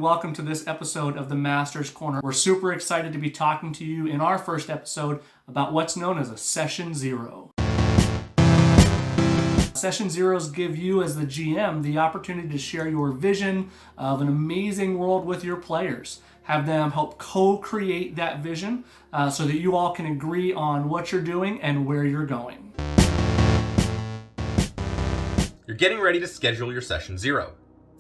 Welcome to this episode of the Master's Corner. We're super excited to be talking to you in our first episode about what's known as a Session Zero. Session Zeros give you, as the GM, the opportunity to share your vision of an amazing world with your players. Have them help co-create that vision so that you all can agree on what you're doing and where you're going. You're getting ready to schedule your Session Zero.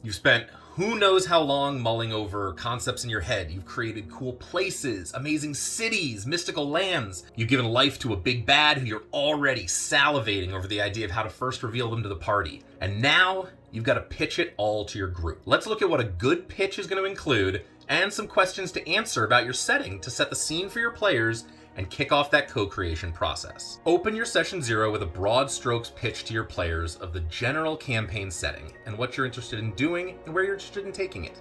You've spent who knows how long mulling over concepts in your head. You've created cool places, amazing cities, mystical lands. You've given life to a big bad who you're already salivating over the idea of how to first reveal them to the party. And now you've got to pitch it all to your group. Let's look at what a good pitch is going to include and some questions to answer about your setting to set the scene for your players and kick off that co-creation process. Open your Session Zero with a broad strokes pitch to your players of the general campaign setting and what you're interested in doing and where you're interested in taking it.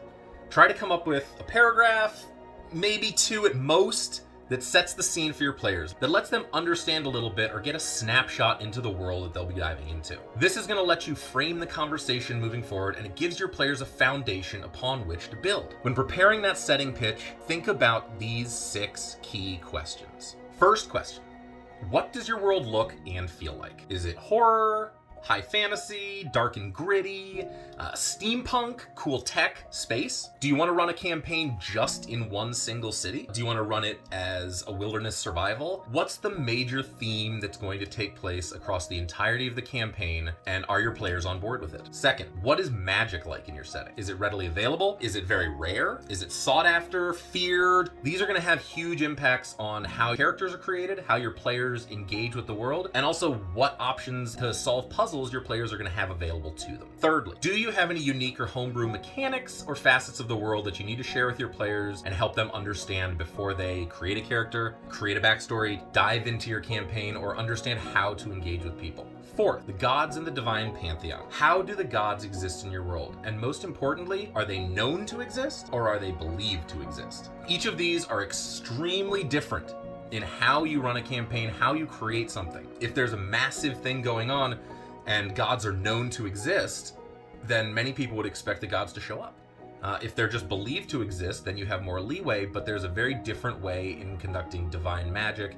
Try to come up with a paragraph, maybe two at most, that sets the scene for your players, that lets them understand a little bit or get a snapshot into the world that they'll be diving into. This is going to let you frame the conversation moving forward, and it gives your players a foundation upon which to build. When preparing that setting pitch, think about these 6 key questions. First question: what does your world look and feel like? Is it horror, high fantasy, dark and gritty, steampunk, cool tech, space? Do you want to run a campaign just in one single city? Do you want to run it as a wilderness survival? What's the major theme that's going to take place across the entirety of the campaign, and are your players on board with it? Second, what is magic like in your setting? Is it readily available? Is it very rare? Is it sought after, feared? These are going to have huge impacts on how characters are created, how your players engage with the world, and also what options to solve puzzles your players are going to have available to them. Thirdly, do you have any unique or homebrew mechanics or facets of the world that you need to share with your players and help them understand before they create a character, create a backstory, dive into your campaign, or understand how to engage with people? Fourth, the gods and the divine pantheon. How do the gods exist in your world? And most importantly, are they known to exist or are they believed to exist? Each of these are extremely different in how you run a campaign, how you create something. If there's a massive thing going on and gods are known to exist, then many people would expect the gods to show up. If they're just believed to exist, then you have more leeway, but there's a very different way in conducting divine magic,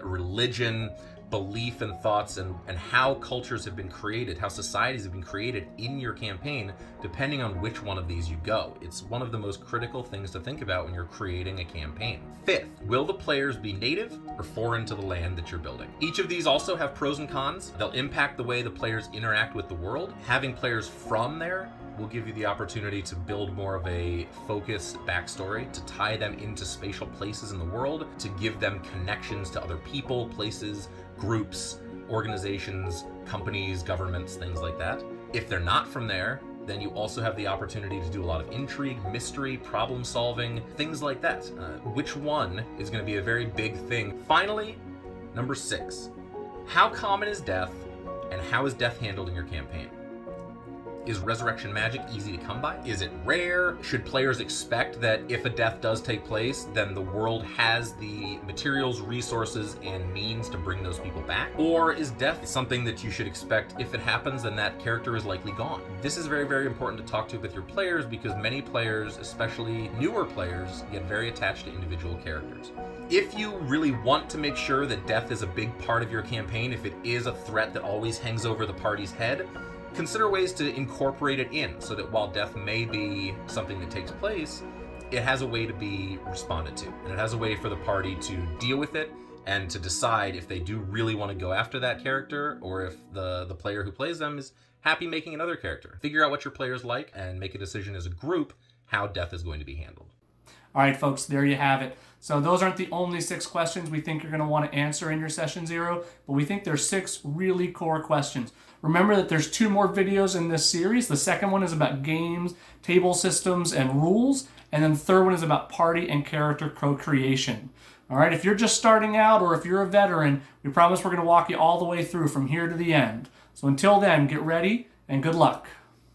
religion, belief and thoughts, and how cultures have been created, how societies have been created in your campaign, depending on which one of these you go. It's one of the most critical things to think about when you're creating a campaign. Fifth, will the players be native or foreign to the land that you're building? Each of these also have pros and cons. They'll impact the way the players interact with the world. Having players from there will give you the opportunity to build more of a focused backstory, to tie them into spatial places in the world, to give them connections to other people, places, groups, organizations, companies, governments, things like that. If they're not from there, then you also have the opportunity to do a lot of intrigue, mystery, problem solving, things like that. Which one is going to be a very big thing? Finally, number 6, how common is death and how is death handled in your campaign? Is resurrection magic easy to come by? Is it rare? Should players expect that if a death does take place, then the world has the materials, resources, and means to bring those people back? Or is death something that you should expect if it happens, then that character is likely gone? This is very, very important to talk to with your players because many players, especially newer players, get very attached to individual characters. If you really want to make sure that death is a big part of your campaign, if it is a threat that always hangs over the party's head, consider ways to incorporate it in so that while death may be something that takes place, it has a way to be responded to, and it has a way for the party to deal with it and to decide if they do really want to go after that character or if the player who plays them is happy making another character. Figure out what your players like and make a decision as a group how death is going to be handled. All right, folks, there you have it. So those aren't the only 6 questions we think you're going to want to answer in your Session Zero, but we think there's 6 really core questions. Remember that there's 2 more videos in this series. The second one is about games, table systems, and rules, and then the third one is about party and character co-creation. All right, if you're just starting out or if you're a veteran, we promise we're going to walk you all the way through from here to the end. So until then, get ready and good luck.